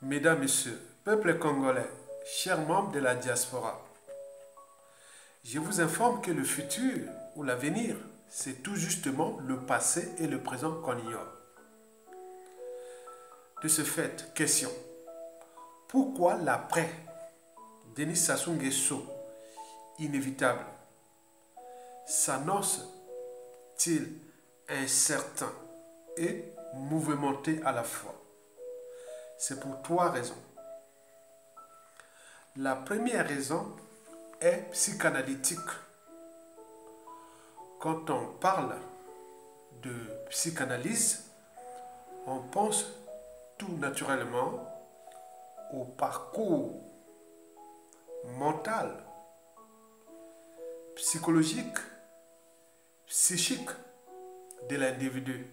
Mesdames, Messieurs, peuple congolais, chers membres de la diaspora, je vous informe que le futur ou l'avenir, c'est tout justement le passé et le présent qu'on ignore. De ce fait, question. Pourquoi l'après Denis Sassou Nguesso, inévitable, s'annonce-t-il incertain et mouvementé à la fois? C'est pour trois raisons. La première raison est psychanalytique. Quand on parle de psychanalyse, on pense tout naturellement au parcours mental, psychologique, psychique de l'individu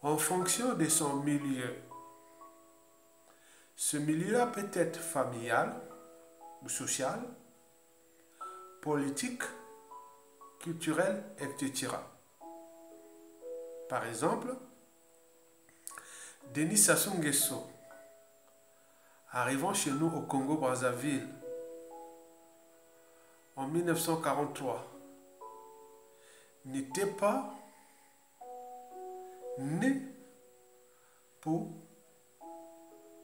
en fonction de son milieu. Ce milieu peut être familial ou social, politique, culturel, etc. Par exemple, Denis Sassou Nguesso, arrivant chez nous au Congo-Brazzaville en 1943, n'était pas né pour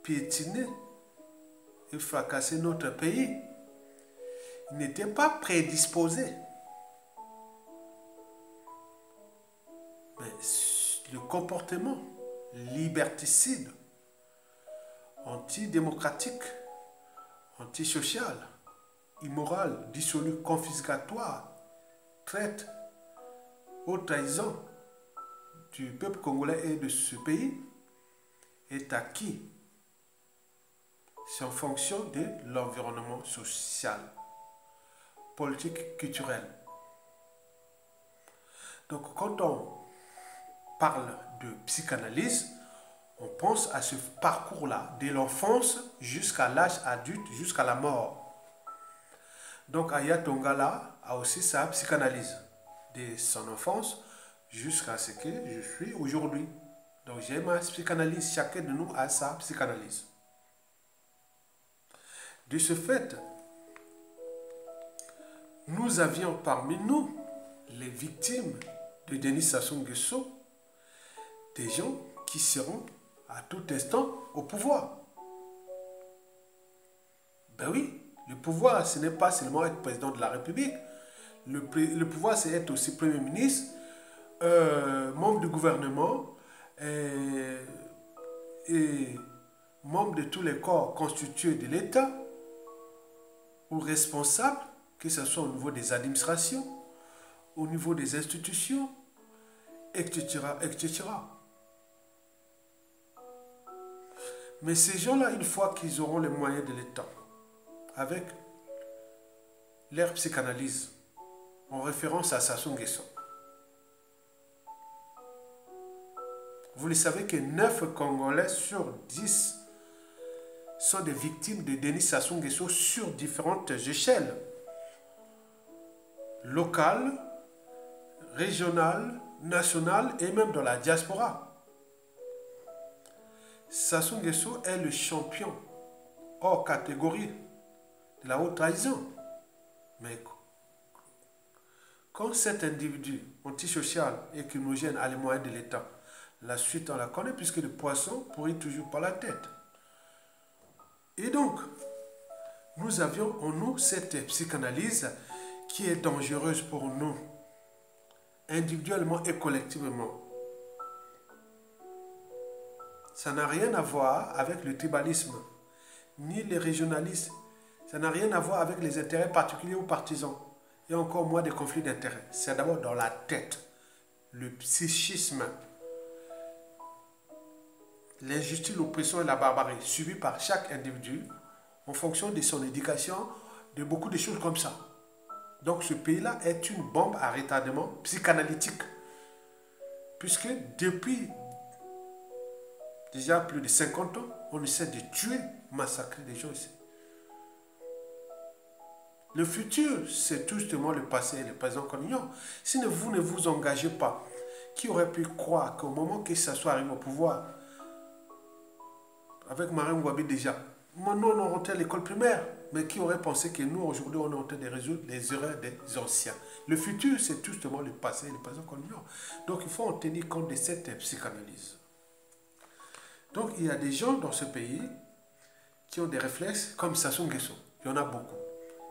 piétiner et fracasser notre pays. Il n'était pas prédisposé. Mais le comportement liberticide, antidémocratique, antisocial, immoral, dissolu, confiscatoire, traite aux trahisons du peuple congolais et de ce pays est acquis. C'est en fonction de l'environnement social, politique, culturel. Donc quand on parle de psychanalyse, on pense à ce parcours-là, de l'enfance jusqu'à l'âge adulte, jusqu'à la mort. Donc Aya Tongala a aussi sa psychanalyse, de son enfance jusqu'à ce que je suis aujourd'hui. Donc j'ai ma psychanalyse, chacun de nous a sa psychanalyse. De ce fait, nous avions parmi nous les victimes de Denis Sassou Nguesso, des gens qui seront à tout instant au pouvoir. Ben oui, le pouvoir, ce n'est pas seulement être président de la République. Le pouvoir, c'est être aussi Premier ministre, membre du gouvernement et membre de tous les corps constitués de l'État ou responsable, que ce soit au niveau des administrations, au niveau des institutions, etc., etc. Mais ces gens-là, une fois qu'ils auront les moyens de l'État, avec leur psychanalyse, en référence à Sassou Nguesso, vous le savez que 9 Congolais sur 10 sont des victimes de Denis Sassou Nguesso sur différentes échelles, locales, régionales, nationales et même dans la diaspora. Sassou Nguesso est le champion hors catégorie de la haute trahison. Mais quand cet individu antisocial et crimogène a les moyens de l'État, la suite on la connaît puisque le poisson pourrit toujours par la tête. Et donc, nous avions en nous cette psychanalyse qui est dangereuse pour nous, individuellement et collectivement. Ça n'a rien à voir avec le tribalisme, ni le régionalisme. Ça n'a rien à voir avec les intérêts particuliers ou partisans. Et encore moins des conflits d'intérêts. C'est d'abord dans la tête, le psychisme, l'injustice, l'oppression et la barbarie subie par chaque individu en fonction de son éducation, de beaucoup de choses comme ça. Donc ce pays-là est une bombe à retardement psychanalytique. Puisque depuis déjà plus de 50 ans, on essaie de tuer, massacrer des gens ici. Le futur, c'est tout justement le passé et le présent qu'on ignore. Si vous ne vous engagez pas, qui aurait pu croire qu'au moment que ça soit arrivé au pouvoir, avec Marine Ngouabi déjà. Moi, nous, on rentré à l'école primaire. Mais qui aurait pensé que nous, aujourd'hui, on est en train de résoudre les erreurs des anciens. Le futur, c'est justement le passé qu'on ignore. Donc, il faut en tenir compte de cette psychanalyse. Donc, il y a des gens dans ce pays qui ont des réflexes comme Sassou Nguesso. Il y en a beaucoup.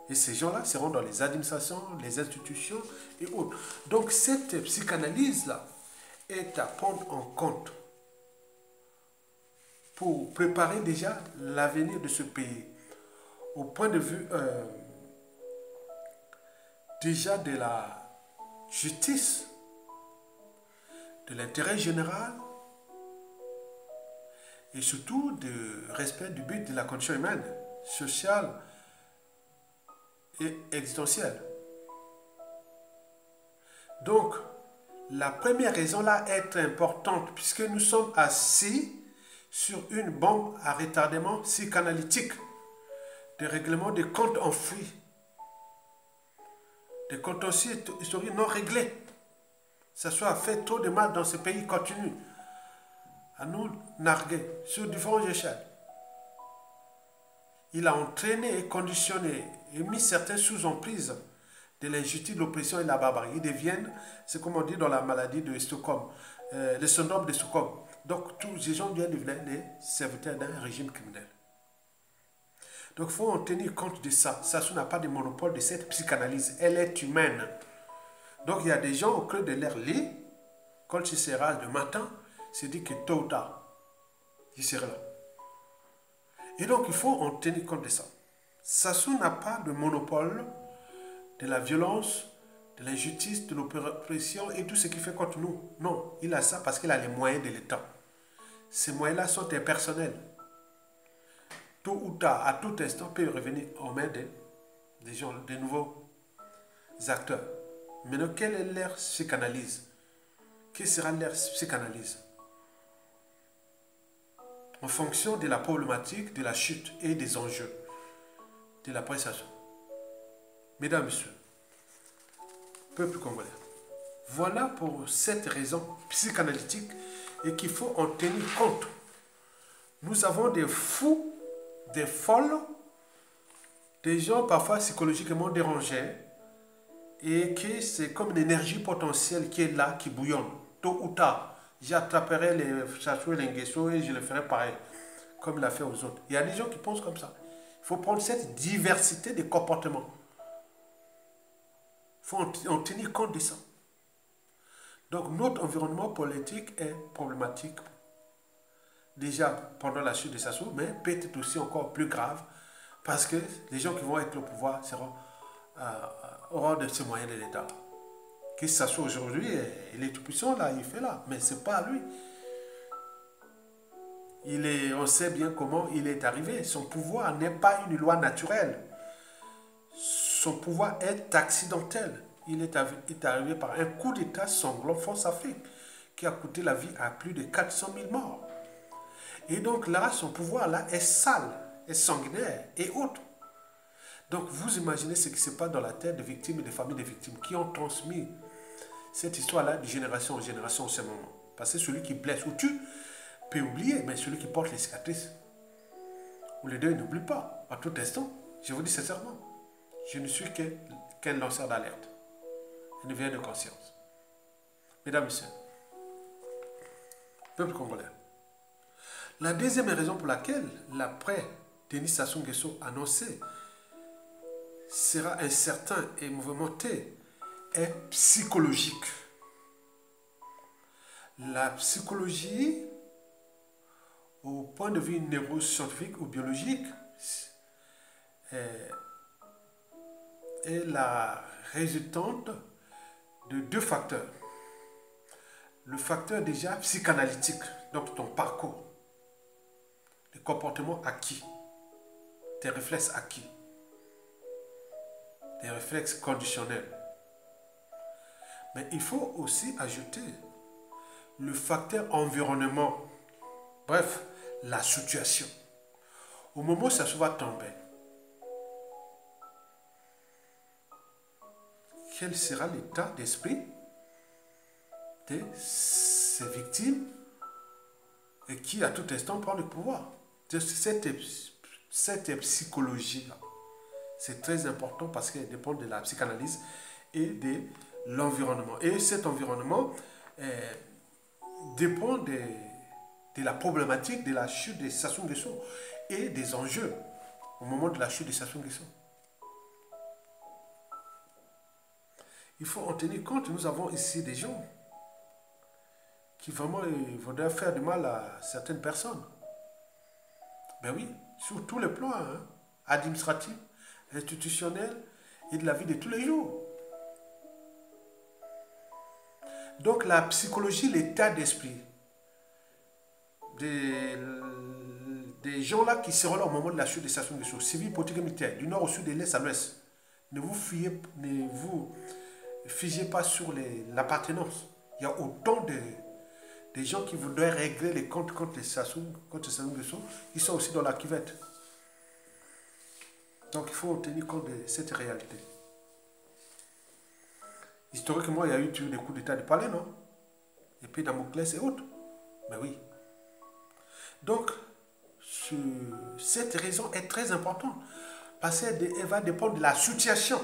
Et ces gens-là seront dans les administrations, les institutions et autres. Donc, cette psychanalyse-là est à prendre en compte pour préparer déjà l'avenir de ce pays. Au point de vue déjà de la justice, de l'intérêt général et surtout du respect du but de la condition humaine, sociale et existentielle. Donc, la première raison là est importante puisque nous sommes assis sur une bombe à retardement psychanalytique, de règlement des comptes enfouis, des contentieux historiques non réglés. Ça soit fait trop de mal dans ce pays continue à nous narguer sur différentes échelles. Il a entraîné, conditionné et mis certains sous emprise de l'injustice, de l'oppression et de la barbarie. Ils deviennent, c'est comme on dit dans la maladie de Stockholm, le syndrome de Stockholm. Donc tous ces gens viennent devenir les serviteurs d'un régime criminel. Donc il faut en tenir compte de ça. Sassou n'a pas de monopole de cette psychanalyse. Elle est humaine. Donc il y a des gens au creux de leur lit, quand il sera le matin, se dit que tôt ou tard, il sera là. Et donc il faut en tenir compte de ça. Sassou n'a pas de monopole de la violence, de l'injustice, de l'oppression et tout ce qui fait contre nous. Non, il a ça parce qu'il a les moyens de l'État. Ces moyens-là sont impersonnels. Tôt ou tard, à tout instant, peut revenir aux mains des gens, des nouveaux acteurs. Maintenant, quelle est leur psychanalyse? Quelle sera leur psychanalyse? En fonction de la problématique, de la chute et des enjeux de la prestation. Mesdames, Messieurs, peuple congolais, voilà pour cette raison psychanalytique et qu'il faut en tenir compte. Nous avons des fous, des folles, des gens parfois psychologiquement dérangés et que c'est comme une énergie potentielle qui est là, qui bouillonne. Tôt ou tard, j'attraperai les Sassou et les Nguesso et je le ferai pareil, comme il a fait aux autres. Il y a des gens qui pensent comme ça. Il faut prendre cette diversité de comportements. Il faut en tenir compte de ça. Donc notre environnement politique est problématique. Déjà pendant la chute de Sassou, mais peut-être aussi encore plus grave, parce que les gens qui vont être au pouvoir auront de ces moyens de l'État. Que Sassou aujourd'hui, il est tout puissant là, il fait là, mais ce n'est pas lui. On sait bien comment il est arrivé. Son pouvoir n'est pas une loi naturelle. Son pouvoir est accidentel. Il est arrivé par un coup d'État sanglant Force Afrique qui a coûté la vie à plus de 400 000 morts. Et donc là, son pouvoir là est sale, est sanguinaire et autre. Donc vous imaginez ce qui se passe dans la tête des victimes et des familles des victimes qui ont transmis cette histoire-là de génération en génération en ce moment. Parce que celui qui blesse ou tue peut oublier, mais celui qui porte les cicatrices ou les deux n'oublie pas à tout instant. Je vous dis sincèrement, je ne suis qu'un lanceur d'alerte. Une veille de conscience. Mesdames et Messieurs, peuple congolais, la deuxième raison pour laquelle l'après Denis Sassou Nguesso annoncé sera incertain et mouvementé est psychologique. La psychologie, au point de vue neuroscientifique ou biologique, est la résultante de deux facteurs. Le facteur déjà psychanalytique, donc ton parcours, les comportements acquis, tes réflexes acquis, des réflexes conditionnels. Mais il faut aussi ajouter le facteur environnement, bref, la situation. Au moment où ça se va tomber, quel sera l'état d'esprit de ces victimes et qui à tout instant prend le pouvoir? Cette, cette psychologie-là, c'est très important parce qu'elle dépend de la psychanalyse et de l'environnement. Et cet environnement dépend de la problématique de la chute de Sassou Nguesso et des enjeux au moment de la chute de Sassou Nguesso. Il faut en tenir compte. Nous avons ici des gens qui vraiment voudraient faire du mal à certaines personnes. Ben oui, sur tous les plans, hein, administratifs, institutionnels et de la vie de tous les jours. Donc la psychologie, l'état d'esprit des gens-là qui seront là au moment de la chute de Sassou Nguesso, civils, politiques et militaires, du nord au sud, de l'est à l'ouest, ne vous figez pas sur l'appartenance. Il y a autant de gens qui voudraient régler les comptes contre Sassou Nguesso, qui sont aussi dans la cuvette. Donc il faut tenir compte de cette réalité. Historiquement, il y a eu des coups d'état de palais, non? Et puis Damoclès et autres. Ben oui. Donc, cette raison est très importante. Parce qu'elle va dépendre de la situation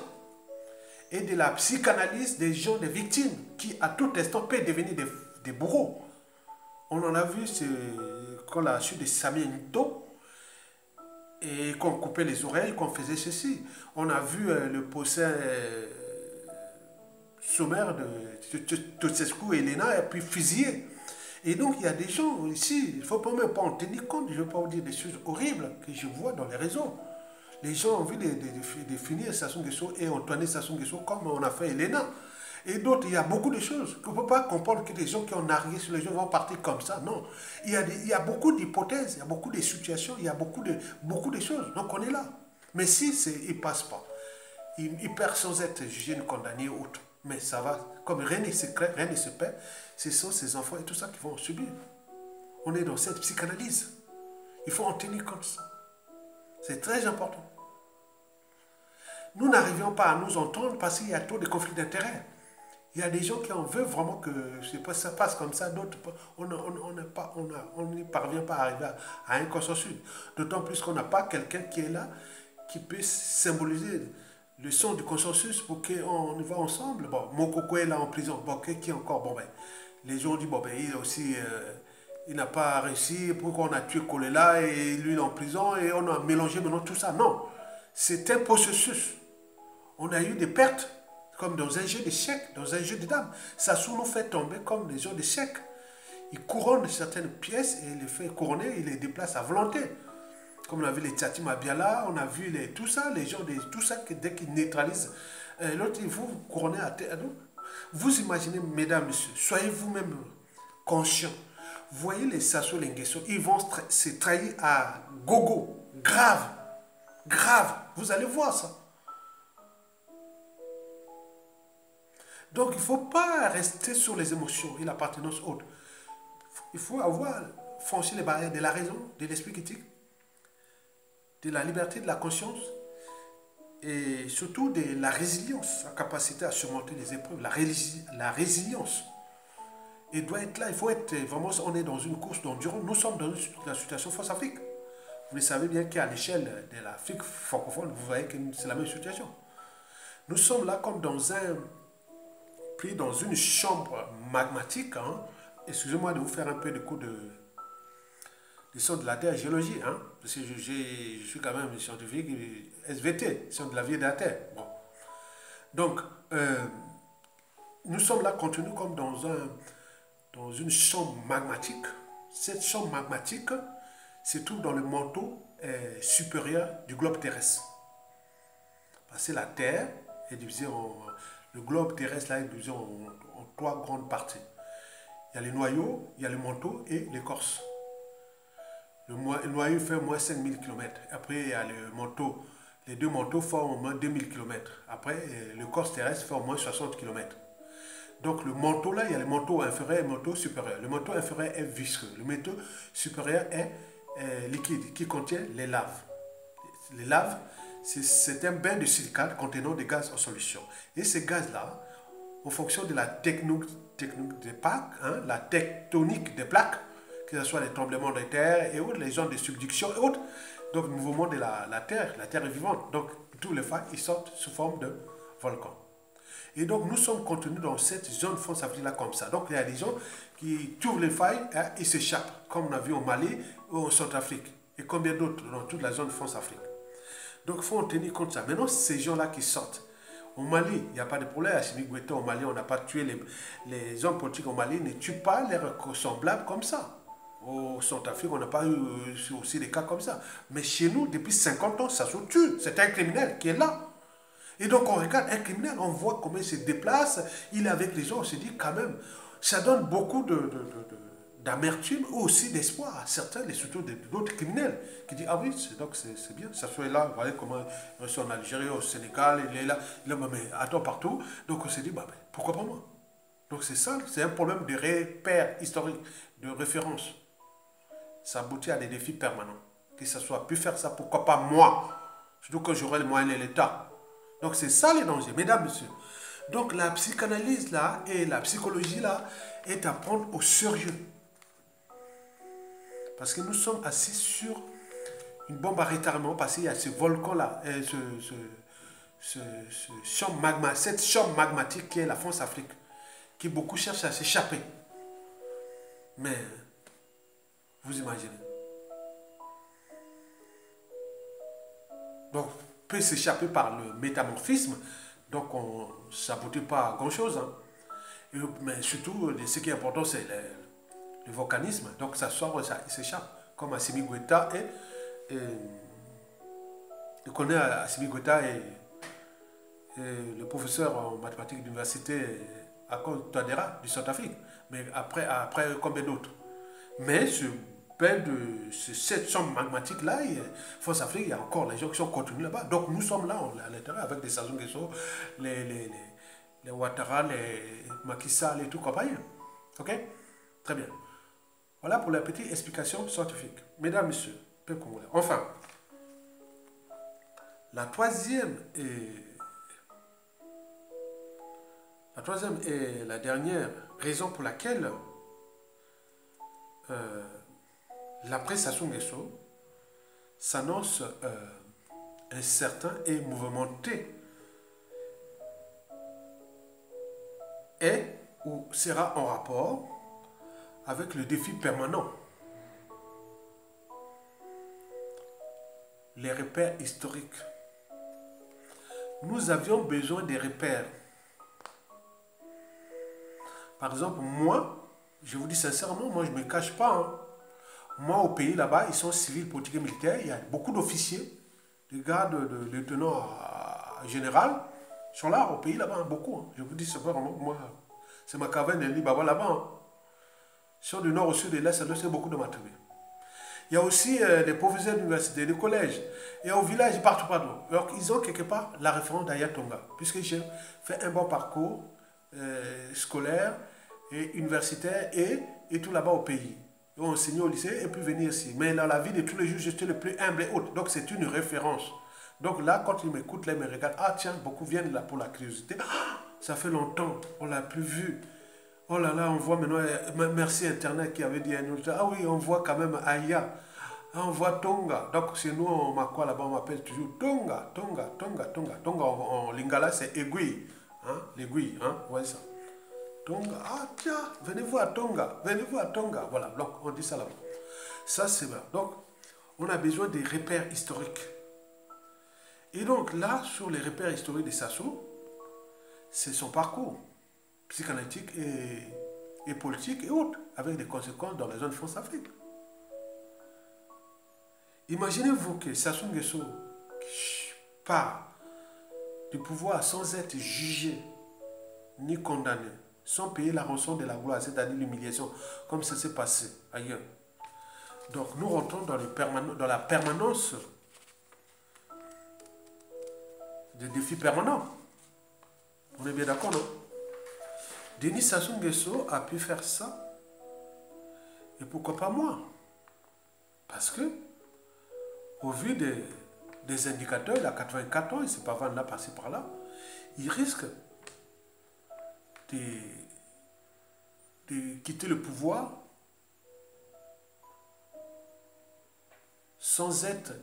et de la psychanalyse des gens, des victimes, qui à tout instant peuvent devenir des bourreaux. On en a vu quand la chute de Samuel Eto'o, et qu'on coupait les oreilles, qu'on faisait ceci. On a vu le procès sommaire de Ceausescu et Elena, et puis fusillé. Et donc, il y a des gens ici, il ne faut pas même pas en tenir compte, je ne vais pas vous dire des choses horribles que je vois dans les réseaux. Les gens ont envie de finir Sassou Nguesso et Antoine Sassou Nguesso comme on a fait Elena. Et d'autres, il y a beaucoup de choses. On ne peut pas comprendre que des gens qui ont nargué sur les gens vont partir comme ça. Non. Il y a beaucoup d'hypothèses, il y a beaucoup de situations, il y a beaucoup de choses. Donc, on est là. Mais si il ne passe pas, il perd sans être jugé, condamné ou autre. Mais ça va, comme rien n'est secret, rien ne se perd, ce sont ces enfants et tout ça qui vont subir. On est dans cette psychanalyse. Il faut en tenir compte de ça. C'est très important. Nous n'arrivions pas à nous entendre parce qu'il y a trop de conflits d'intérêts. Il y a des gens qui en veulent vraiment que ça passe comme ça, d'autres, on n'y parvient pas à arriver à un consensus. D'autant plus qu'on n'a pas quelqu'un qui est là, qui peut symboliser le son du consensus pour qu'on y va ensemble. Bon, Mokoko est là en prison. Bon, qui encore? Bon, ben, les gens ont dit, bon, ben, il aussi, il n'a pas réussi, pourquoi on a tué Kolela et lui il est en prison et on a mélangé maintenant tout ça. Non, c'est un processus. On a eu des pertes, comme dans un jeu d'échecs, dans un jeu de dames. Sassou nous fait tomber comme des jeux d'échecs. Il couronne certaines pièces et il les fait couronner, il les déplace à volonté. Comme on a vu les Tchati Mabiala, on a vu tout ça, les gens, tout ça, dès qu'ils neutralisent, l'autre, il vous couronnez à terre. Vous imaginez, mesdames, messieurs, soyez vous-même conscients. Voyez les Sassou Nguesso, ils vont se trahir à gogo, grave, grave. Vous allez voir ça. Donc, il ne faut pas rester sur les émotions et l'appartenance autre. Il faut avoir franchi les barrières de la raison, de l'esprit critique, de la liberté, de la conscience et surtout de la résilience, la capacité à surmonter les épreuves, la résilience. Il doit être là, il faut être vraiment, on est dans une course d'endurance, nous sommes dans la situation France-Afrique. Vous le savez bien qu'à l'échelle de l'Afrique francophone, vous voyez que c'est la même situation. Nous sommes là comme pris dans une chambre magmatique. Hein. Excusez-moi de vous faire un peu de cours de sciences de la Terre, géologie, hein, parce que je suis quand même scientifique, SVT, sciences de la vie et de la Terre. Bon. Donc, nous sommes là contenus comme dans une chambre magmatique. Cette chambre magmatique se trouve dans le manteau supérieur du globe terrestre. Parce que la Terre est divisée le globe terrestre là, est divisé en trois grandes parties. Il y a les noyaux, il y a le manteau et l'écorce. Le noyau fait au moins 5000 km. Après, il y a le manteau. Les deux manteaux font au moins 2000 km. Après, le corps terrestre fait au moins 60 km. Donc, le manteau là, il y a le manteau inférieur et le manteau supérieur. Le manteau inférieur est visqueux. Le manteau supérieur est liquide, qui contient les laves. Les laves, c'est un bain de silicate contenant des gaz en solution. Et ces gaz-là, en fonction de la technique des plaques, hein, la tectonique des plaques, que ce soit les tremblements de terre et autres, les zones de subduction et autres. Donc, le mouvement de la terre est vivante. Donc, tous les failles, ils sortent sous forme de volcans. Et donc, nous sommes contenus dans cette zone France Afrique-là comme ça. Donc, il y a des gens qui trouvent les failles et s'échappent, comme on a vu au Mali ou en Centrafrique. Et combien d'autres dans toute la zone France Afrique. Donc, il faut en tenir compte de ça. Maintenant, ces gens-là qui sortent, au Mali, il n'y a pas de problème. Assimi Goïta, au Mali, on n'a pas tué les hommes politiques au Mali, ne tuent pas leurs semblables comme ça. Au Centrafrique, on n'a pas eu aussi des cas comme ça. Mais chez nous, depuis 50 ans, ça se tue. C'est un criminel qui est là. Et donc, on regarde un criminel, on voit comment il se déplace, il est avec les gens, on se dit quand même, ça donne beaucoup d'amertume ou aussi d'espoir à certains, et surtout d'autres criminels, qui disent, ah oui, donc c'est bien, ça soit là, voilà comment ils sont en Algérie, au Sénégal, il est là, mais attends partout. Donc on se dit, bah, pourquoi pas moi? Donc c'est ça, c'est un problème de repère historique, de référence. Ça aboutit à des défis permanents. Que ça soit pu faire ça, pourquoi pas moi? Surtout que j'aurai les moyens de l'État. Donc c'est ça les dangers, mesdames, messieurs. Donc la psychanalyse là et la psychologie là est à prendre au sérieux. Parce que nous sommes assis sur une bombe à retardement, parce qu'il y a ce volcan là, cette chambre magmatique qui est la France-Afrique, qui beaucoup cherchent à s'échapper. Mais vous imaginez. Donc, peut s'échapper par le métamorphisme, donc on ne s'aboutit pas à grand chose. Hein. Mais surtout, ce qui est important, c'est le volcanisme. Donc ça sort, ça s'échappe. Comme Assimi Goïta je connais Assimi Goïta et le professeur en mathématiques de l'université Akon Touadéra du Centrafrique. Mais après combien d'autres. Mais cette chambre magmatique-là, France Afrique, il y a encore les gens qui sont contenus là-bas. Donc nous sommes là à l'intérieur avec des Sassou Nguesso, les Ouattara, les Macky Sall et tout compagnie. Ok? Très bien. Voilà pour la petite explication scientifique. Mesdames, Messieurs, peuple congolais. Enfin, la troisième et la dernière raison pour laquelle l'après Sassou Nguesso s'annonce incertain et mouvementé est ou sera en rapport avec le défi permanent. Les repères historiques. Nous avions besoin des repères. Par exemple, moi, je vous dis sincèrement, moi je ne me cache pas. Hein. Moi, au pays là-bas, ils sont civils, politiques et militaires. Il y a beaucoup d'officiers, de gardes, de lieutenants général, ils sont là au pays là-bas, hein, beaucoup. Hein. Je vous dis sincèrement, moi, c'est ma caverne et Libaba là-bas. Hein. Ils sont du nord au sud et l'est, c'est beaucoup de ma tribu. Il y a aussi des professeurs d'université, des collèges, et au village, partout. Alors, ils ont quelque part la référence d'Ayatonga, puisque j'ai fait un bon parcours scolaire et universitaire et tout là-bas au pays. Ils ont enseigné au lycée et puis venir ici. Mais dans la vie de tous les jours, j'étais le plus humble et autre. Donc, c'est une référence. Donc là, quand ils m'écoutent, là, ils me regardent. Ah tiens, beaucoup viennent là pour la curiosité. Ah, ça fait longtemps, on ne l'a plus vu. Oh là là, on voit maintenant, merci Internet qui avait dit à nous, ah oui, on voit quand même Aya, ah, on voit Tonga. Donc chez nous, on m'a quoi là-bas, on m'appelle toujours Tonga. Tonga en lingala, c'est aiguille, hein, l'aiguille, hein, vous voyez ça. Tonga, ah tiens, venez voir Tonga, voilà, donc on dit ça là-bas. Ça c'est bien. Donc, on a besoin des repères historiques. Et donc là, sur les repères historiques de Sassou, c'est son parcours psychanalytique et politique et autres, avec des conséquences dans la zone France-Afrique. Imaginez-vous que Sassou Nguesso part du pouvoir sans être jugé ni condamné, sans payer la rançon de la gloire, c'est-à-dire l'humiliation, comme ça s'est passé ailleurs. Donc nous rentrons dans la permanence des défis permanents. On est bien d'accord, non? Denis Sassou Nguesso a pu faire ça. Et pourquoi pas moi? Parce que, au vu des indicateurs, il a 84 ans, il ne s'est pas vendu là, par-ci, par-là. Il risque de quitter le pouvoir sans être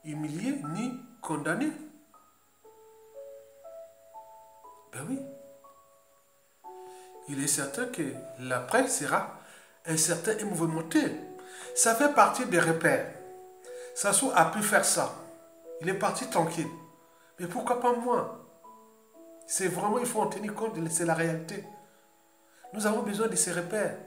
humilié ni condamné. Ben oui. Il est certain que l'après sera incertain et mouvementé. Ça fait partie des repères. Sassou a pu faire ça. Il est parti tranquille. Mais pourquoi pas moi? C'est vraiment, il faut en tenir compte, c'est la réalité. Nous avons besoin de ces repères.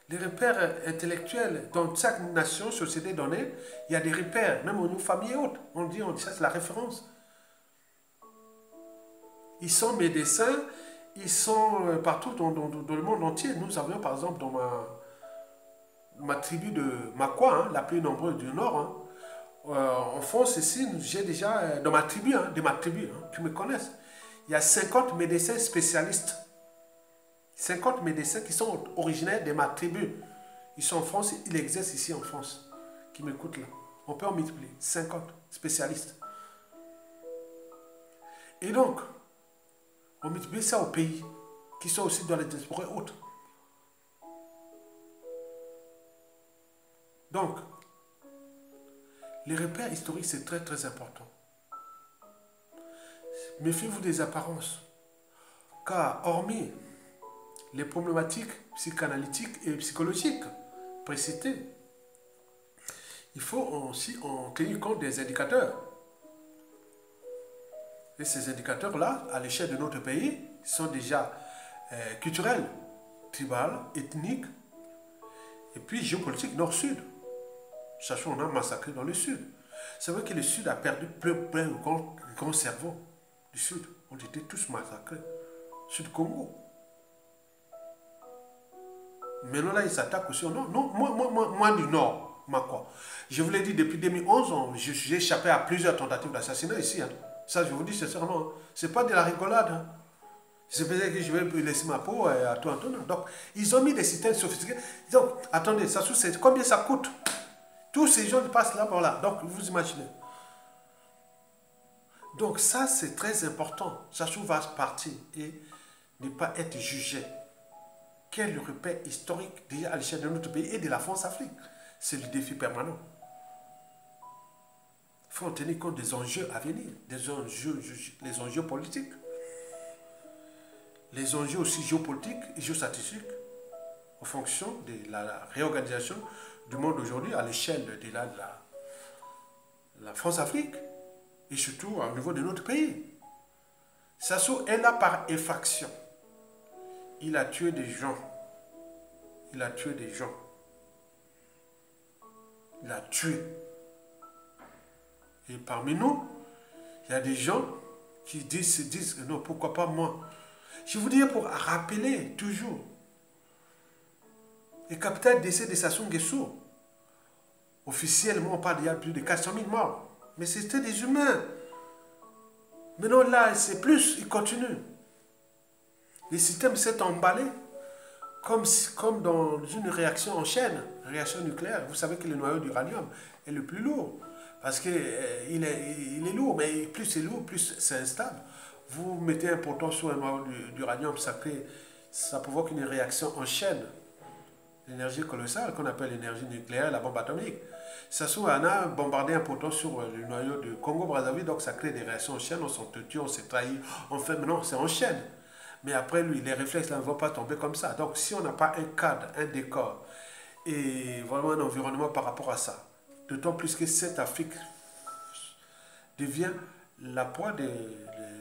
Les repères intellectuels, dans chaque nation, société donnée, il y a des repères, même au niveau famille et autres. On dit ça c'est la référence. Ils sont médecins, ils sont partout dans le monde entier. Nous avions par exemple dans ma tribu de Makwa, hein, la plus nombreuse du Nord, hein, en France ici, j'ai déjà, dans ma tribu, hein, qui me connaissent, il y a 50 médecins spécialistes. 50 médecins qui sont originaires de ma tribu. Ils sont en France, ils exercent ici en France, qui m'écoutent là. On peut en multiplier, 50 spécialistes. Et donc, on multiplie ça aux pays qui sont aussi dans les diasporas et autres. Donc, les repères historiques, c'est très très important. Méfiez-vous des apparences. Car hormis les problématiques psychanalytiques et psychologiques précitées, il faut aussi en tenir compte des indicateurs. Et ces indicateurs-là, à l'échelle de notre pays, sont déjà culturels, tribales, ethniques, et puis géopolitiques nord-sud. Sachant qu'on a massacré dans le sud. C'est vrai que le sud a perdu plein de grands cerveaux du sud. On était tous massacrés. Sud Congo. Maintenant là, ils s'attaquent aussi au nord. Non, moi du nord, quoi. Je vous l'ai dit, depuis 2011, j'ai échappé à plusieurs tentatives d'assassinat ici. Hein. Ça, je vous dis sincèrement, hein. C'est pas de la rigolade. Hein. C'est peut-être que je vais laisser ma peau à tout Antonin. Donc, ils ont mis des systèmes sophistiqués. Donc, attendez, ça, combien ça coûte? Tous ces gens passent là, voilà. Donc, vous imaginez. Donc, ça, c'est très important. Sassou va partir et ne pas être jugé. Quel repère historique déjà à l'échelle de notre pays et de la France-Afrique? C'est le défi permanent. Il faut en tenir compte des enjeux à venir, les enjeux politiques, les enjeux aussi géopolitiques et géostatistiques, en fonction de la réorganisation du monde aujourd'hui à l'échelle de la France-Afrique et surtout au niveau de notre pays. Sassou est là par effraction. Il a tué des gens. Il a tué des gens. Il a tué. Et parmi nous, il y a des gens qui se disent non, pourquoi pas moi? Je vous dis pour rappeler toujours le capitaine d'essai de Sassou Nguesso. Officiellement, on parle d'il y a plus de 400 000 morts. Mais c'était des humains. Maintenant là, c'est plus, il continue. Le système s'est emballé comme dans une réaction en chaîne, réaction nucléaire. Vous savez que le noyau d'uranium est le plus lourd. Parce qu'il il est lourd, mais plus c'est lourd, plus c'est instable. Vous mettez un proton sur un noyau d'uranium, ça provoque une réaction en chaîne. L'énergie colossale qu'on appelle l'énergie nucléaire, la bombe atomique. Sassou a bombardé un proton sur le noyau de Congo-Brazzaville, donc ça crée des réactions en chaîne, on s'entretue, on s'est trahi. En fait, non, c'est en chaîne. Mais après, lui, les réflexes là, ne vont pas tomber comme ça. Donc, si on n'a pas un cadre, un décor, et vraiment un environnement par rapport à ça, d'autant plus que cette Afrique devient la proie des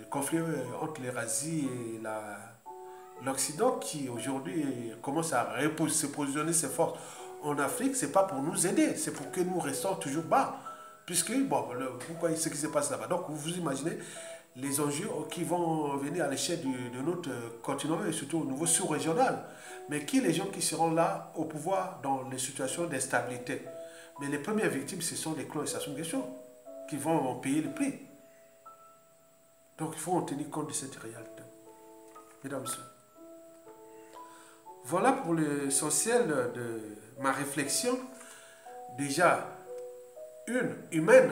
conflits entre l'Eurasie et l'Occident, qui aujourd'hui commence à se positionner ses forces en Afrique. Ce n'est pas pour nous aider, c'est pour que nous restons toujours bas. Puisque, bon, pourquoi ce qui se passe là-bas. Donc, vous imaginez les enjeux qui vont venir à l'échelle de notre continent et surtout au niveau sous-régional. Mais qui les gens qui seront là au pouvoir dans les situations d'instabilité? Mais les premières victimes, ce sont les clans et Sassou Nguesso qui vont payer le prix. Donc il faut en tenir compte de cette réalité. Mesdames et messieurs. Voilà pour l'essentiel de ma réflexion. Déjà, une humaine,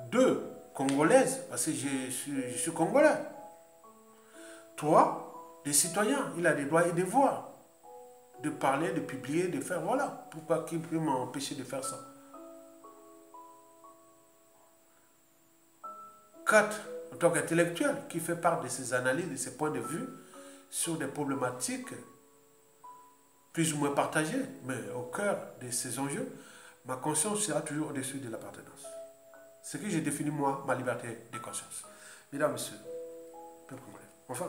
deux congolaises, parce que je suis congolais. Trois, des citoyens, il a des droits et des devoirs. de parler, de publier, de faire, voilà. Pourquoi qui peut m'empêcher de faire ça? 4, en tant qu'intellectuel, qui fait part de ses analyses, de ses points de vue sur des problématiques plus ou moins partagées, mais au cœur de ces enjeux, ma conscience sera toujours au-dessus de l'appartenance. Ce que j'ai défini, moi, ma liberté de conscience. Mesdames, Messieurs, peuple congolais, enfin,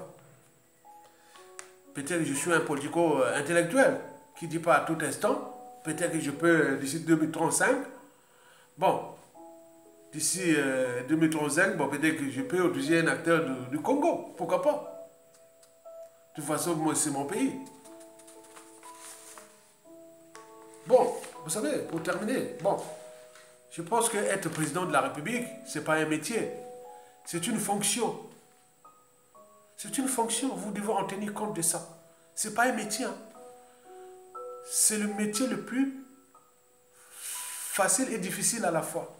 peut-être que je suis un politico-intellectuel qui ne dit pas à tout instant, peut-être que je peux, d'ici 2035, bon, d'ici 2035, bon, peut-être que je peux devenir un acteur du Congo, pourquoi pas? De toute façon, moi, c'est mon pays. Bon, vous savez, pour terminer, bon, je pense qu'être président de la République, ce n'est pas un métier, c'est une fonction. C'est une fonction, vous devez en tenir compte de ça. Ce n'est pas un métier. Hein. C'est le métier le plus facile et difficile à la fois.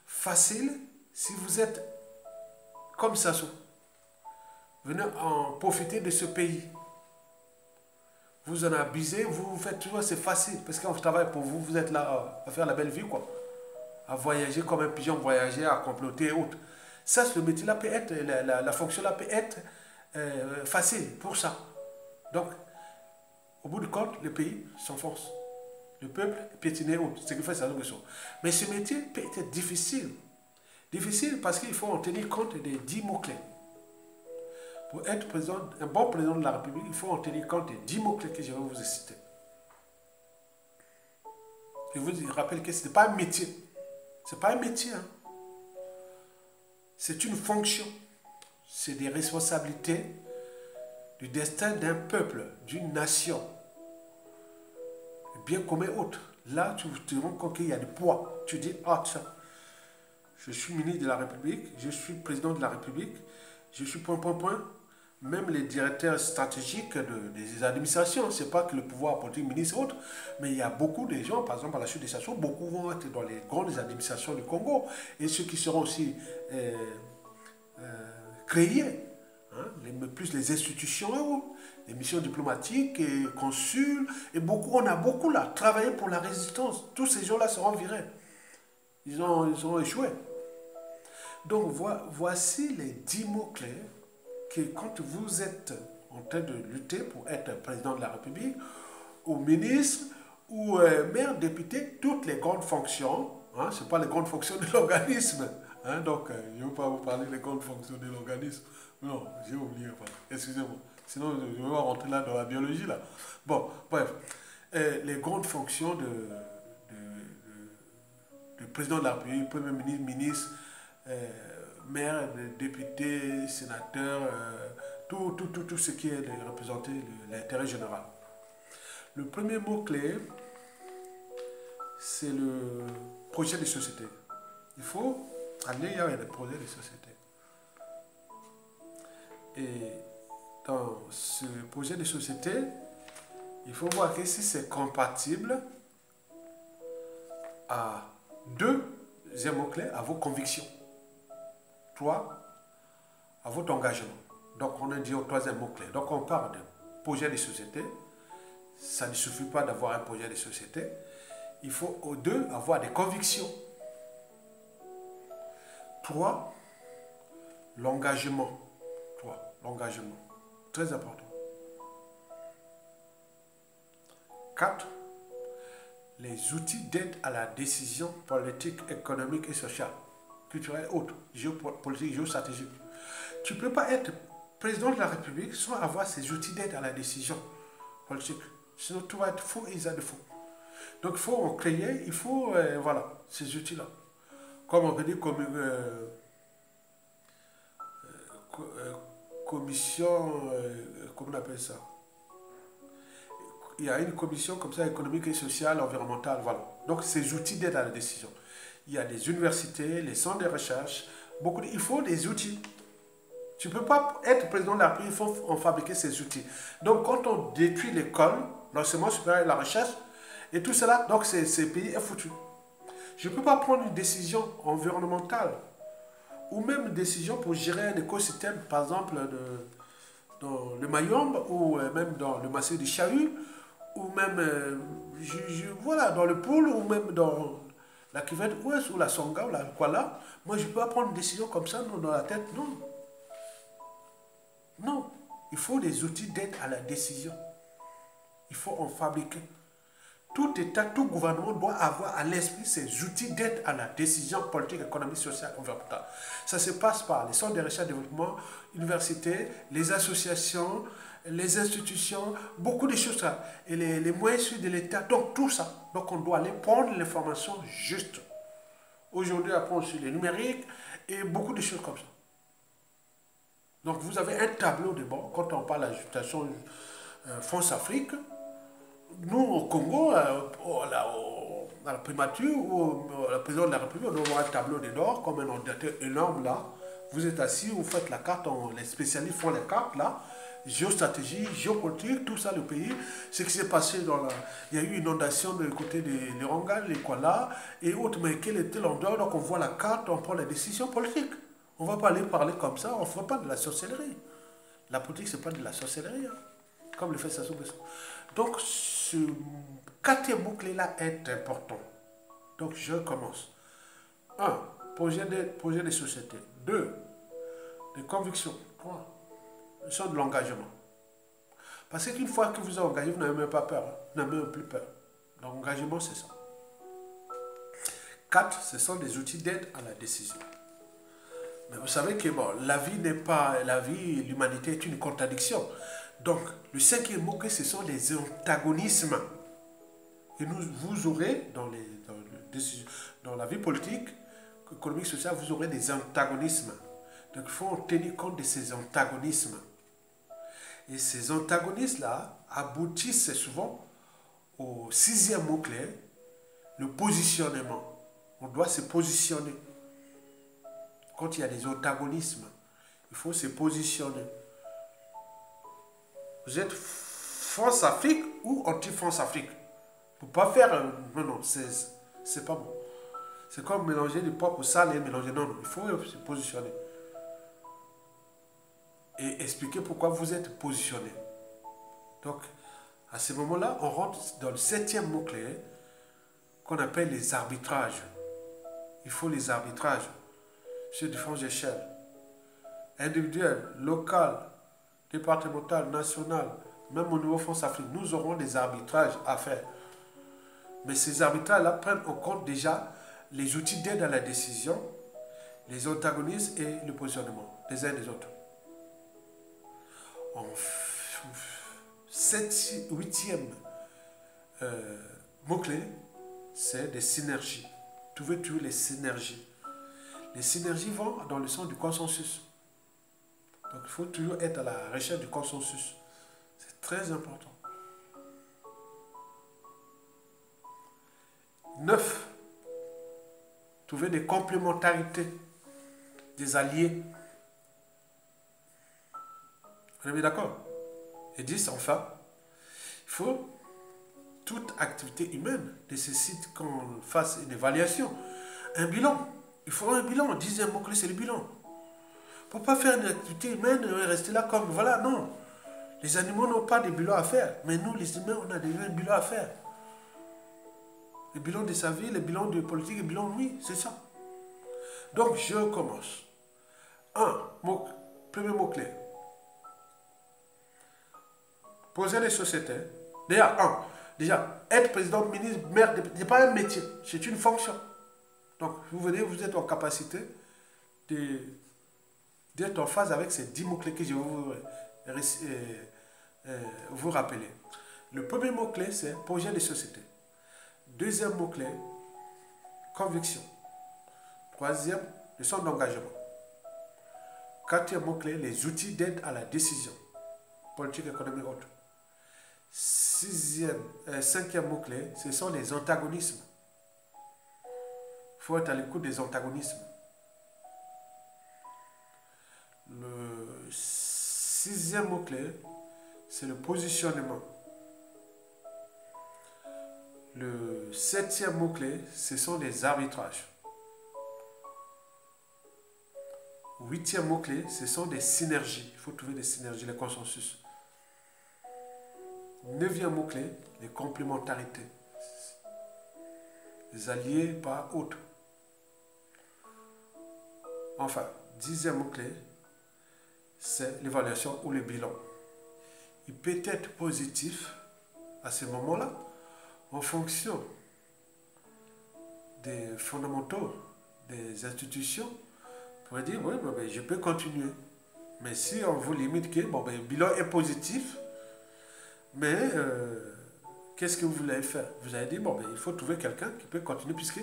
Facile, si vous êtes comme Sassou. Venez en profiter de ce pays. Vous en abusez, vous faites toujours, c'est facile. Parce qu'on travaille pour vous, vous êtes là à faire la belle vie, quoi. À voyager comme un pigeon voyager, à comploter et autres. Ça, ce métier-là peut être, la fonction-là peut être facile pour ça. Donc, au bout du compte, le pays s'enfonce. Le peuple est piétiné, ce qui fait ça. Mais ce métier peut être difficile. Difficile parce qu'il faut en tenir compte des 10 mots-clés. Pour être président, un bon président de la République, il faut en tenir compte des 10 mots-clés que je vais vous citer. Je vous rappelle que ce n'est pas un métier. Ce n'est pas un métier. Hein. C'est une fonction. C'est des responsabilités du destin d'un peuple, d'une nation. Bien comme autre. Là, tu te rends compte qu'il y a du poids. Tu dis, ah tiens, je suis ministre de la République, je suis président de la République, je suis point. Même les directeurs stratégiques des administrations, ce n'est pas que le pouvoir politique, ministre et autres, mais il y a beaucoup de gens, par exemple à la suite des stations, beaucoup vont être dans les grandes administrations du Congo, et ceux qui seront aussi créés, hein, plus les institutions, les missions diplomatiques, et consuls, et beaucoup, on a beaucoup là, travaillé pour la résistance. Tous ces gens-là seront virés. Ils ont échoué. Donc voici les 10 mots-clés que quand vous êtes en train de lutter pour être président de la République, ou ministre, ou maire, député, toutes les grandes fonctions, hein, ce n'est pas les grandes fonctions de l'organisme, hein, donc je ne vais pas vous parler des grandes fonctions de l'organisme, non, j'ai oublié, excusez-moi, sinon je vais rentrer là dans la biologie là. Bon, bref, les grandes fonctions de président de la République, premier ministre, ministre, maire, député, sénateur, tout ce qui est de représenter l'intérêt général. Le premier mot-clé, c'est le projet de société. Il faut aller vers les projets de société. Et dans ce projet de société, il faut voir que si c'est compatible à deuxième mot-clé, à vos convictions. 3, à votre engagement. Donc on a dit au troisième mot-clé. Donc on parle de projet de société. Ça ne suffit pas d'avoir un projet de société. Il faut aux deux avoir des convictions. 3, l'engagement. 3, l'engagement. Très important. 4, les outils d'aide à la décision politique, économique et sociale, culturelle et autres, géopolitique, géostratégique. Tu ne peux pas être président de la République sans avoir ces outils d'aide à la décision politique. Sinon, tout va être faux et ils ont de faux. Donc, il faut en créer, il faut, voilà, ces outils-là. Comme on peut dire, comme commission, comment on appelle ça? Il y a une commission comme ça, économique et sociale, environnementale, voilà. Donc, ces outils d'aide à la décision. Il y a des universités, les centres de recherche, il faut des outils. Tu ne peux pas être président de la République, il faut en fabriquer ces outils. Donc, quand on détruit l'école, l'enseignement supérieur et la recherche, et tout cela, donc ce pays est foutu. Je ne peux pas prendre une décision environnementale, ou même une décision pour gérer un écosystème, par exemple, dans le Mayombe, ou même dans le massif du Chahut, ou même voilà, dans le pool, ou même dans la cuvette ouest, ou la songa, ou la Kuala, moi je ne peux pas prendre une décision comme ça non, dans la tête, non. Non, il faut des outils d'aide à la décision. Il faut en fabriquer. Tout État, tout gouvernement doit avoir à l'esprit ces outils d'aide à la décision politique, économique, sociale, environnementale. Ça se passe par les centres de recherche et développement, universités, les associations, les institutions, beaucoup de choses. Et les moyens de l'État, donc tout ça. Donc on doit aller prendre l'information juste. Aujourd'hui, après, on suit les numériques et beaucoup de choses comme ça. Donc vous avez un tableau de bord, quand on parle de la situation France-Afrique, nous au Congo, à la primature ou la présidence de la République, on doit avoir un tableau de bord comme un ordinateur énorme là. Vous êtes assis, vous faites la carte, les spécialistes font les cartes là, géostratégie, géopolitique, tout ça le pays. Ce qui s'est passé il y a eu une inondation de côté de l'Iranga, les Kuala et autres, mais quel était l'endroit, donc on voit la carte, on prend les décisions politiques. On ne va pas aller parler comme ça, on ne fera pas de la sorcellerie. La politique, ce n'est pas de la sorcellerie, hein, comme le fait Sassou Nguesso. Donc, ce quatrième mot-clé-là est important. Donc, je commence. 1. Projet de société. 2. De conviction. 3. Leçon de l'engagement. Parce qu'une fois que vous êtes engagé, vous n'avez même pas peur. Hein. Vous n'avez même plus peur. L'engagement, c'est ça. 4. Ce sont des outils d'aide à la décision. Mais vous savez que bon, la vie n'est pas... La vie, l'humanité est une contradiction. Donc, le cinquième mot, ce sont les antagonismes. Et vous aurez, dans la vie politique, économique, sociale, vous aurez des antagonismes. Donc, il faut en tenir compte de ces antagonismes. Et ces antagonismes-là aboutissent souvent au sixième mot-clé, le positionnement. On doit se positionner. Quand il y a des antagonismes, il faut se positionner. Vous êtes France-Afrique ou anti-France-Afrique. Il ne faut pas faire... non, c'est pas bon. C'est comme mélanger du pop au sale et mélanger. Non, il faut se positionner. Et expliquer pourquoi vous êtes positionné. Donc, à ce moment-là, on rentre dans le septième mot-clé qu'on appelle les arbitrages. Il faut les arbitrages sur différentes échelles. Individuelles, locales, départementales, nationales, même au niveau France-Afrique, nous aurons des arbitrages à faire. Mais ces arbitrages-là prennent en compte déjà les outils d'aide à la décision, les antagonismes et le positionnement des uns et des autres. En huitième mot-clé, c'est des synergies. Trouver toujours les synergies. Les synergies vont dans le sens du consensus. Donc il faut toujours être à la recherche du consensus. C'est très important. 9. Trouver des complémentarités, des alliés. On est bien d'accord? Et 10, enfin, il faut, toute activité humaine nécessite qu'on fasse une évaluation, un bilan. Il faut un bilan. Le 10e mot-clé, c'est le bilan. Il ne faut pas faire une activité humaine et rester là comme, voilà, non. Les animaux n'ont pas de bilan à faire, mais nous, les humains, on a déjà un bilan à faire. Le bilan de sa vie, le bilan de politique, le bilan, oui, c'est ça. Donc, je commence. Premier mot-clé. Poser les sociétés. Déjà, être président, ministre, maire, ce n'est pas un métier, c'est une fonction. Donc, vous êtes en capacité d'être en phase avec ces 10 mots-clés que je vais vous rappeler. Le premier mot-clé, c'est projet de société. Deuxième mot-clé, conviction. Troisième, leçon d'engagement. Quatrième mot-clé, les outils d'aide à la décision. Politique, économique, autre. Cinquième mot-clé, ce sont les antagonismes. Il faut être à l'écoute des antagonismes. Le sixième mot-clé, c'est le positionnement. Le septième mot-clé, ce sont les arbitrages. Huitième mot-clé, ce sont des synergies. Il faut trouver des synergies, les consensus. 9e mot-clé, les complémentarités. Les alliés par autres. Enfin, 10e mot-clé, c'est l'évaluation ou le bilan. Il peut être positif à ce moment-là, en fonction des fondamentaux des institutions, vous pouvez dire, oui, je peux continuer. Mais si on vous limite que le bilan est positif, mais qu'est-ce que vous voulez faire? Vous avez dit, il faut trouver quelqu'un qui peut continuer, puisque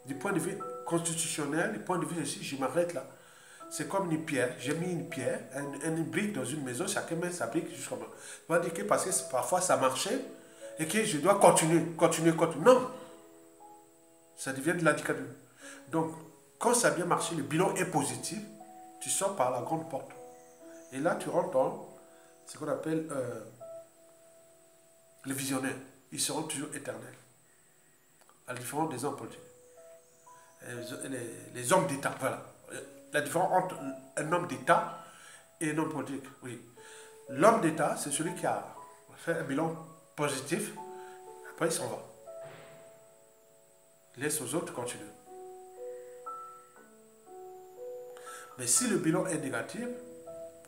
du point de vue constitutionnel, du point de vue ici, je m'arrête là. C'est comme une pierre. J'ai mis une pierre, une brique dans une maison, chacun met sa brique jusqu'à moi. On va dire que parce que parfois ça marchait et que je dois continuer. Non! Ça devient de l'handicapé. Donc, quand ça a bien marché, le bilan est positif, tu sors par la grande porte. Et là, tu rentres dans ce qu'on appelle les visionnaires. Ils seront toujours éternels. À la différence des hommes politiques. Les hommes d'État, voilà. La différence entre un homme d'État et un homme politique, oui. L'homme d'État, c'est celui qui a fait un bilan positif. Après, il s'en va. Laisse aux autres continuer. Mais si le bilan est négatif,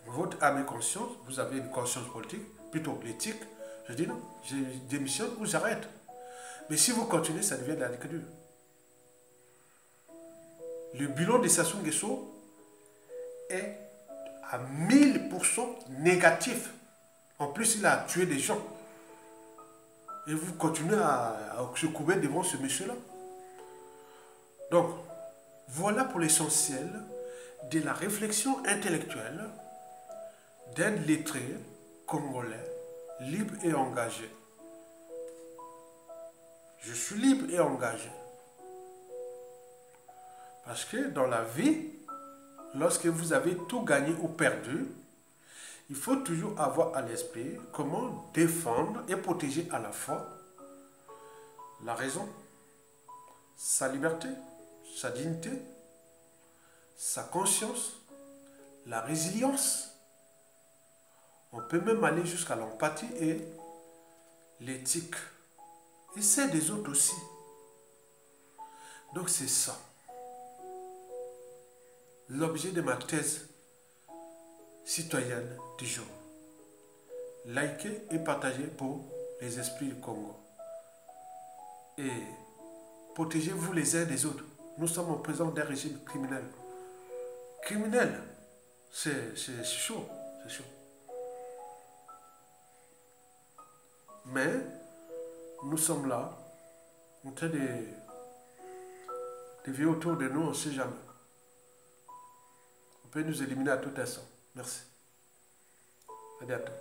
votre âme et conscience, vous avez une conscience politique, plutôt l'éthique, je dis non, je démissionne ou j'arrête. Mais si vous continuez, ça devient de la dictature. Le bilan de Sassou Nguesso est à 1000% négatif. En plus, il a tué des gens. Et vous continuez à se couvrir devant ce monsieur-là. Donc, voilà pour l'essentiel de la réflexion intellectuelle d'un lettré congolais libre et engagé. Je suis libre et engagé. Parce que dans la vie, lorsque vous avez tout gagné ou perdu, il faut toujours avoir à l'esprit comment défendre et protéger à la fois la raison, sa liberté, sa dignité, sa conscience, la résilience. On peut même aller jusqu'à l'empathie et l'éthique. Et c'est des autres aussi. Donc c'est ça. L'objet de ma thèse citoyenne du jour. Likez et partagez pour les esprits du Congo. Et protégez-vous les uns des autres. Nous sommes en présence d'un régime criminel. Criminel, c'est chaud, c'est chaud. Mais nous sommes là, en train de vivre autour de nous, on ne sait jamais. On peut nous éliminer à tout instant. Merci. À bientôt.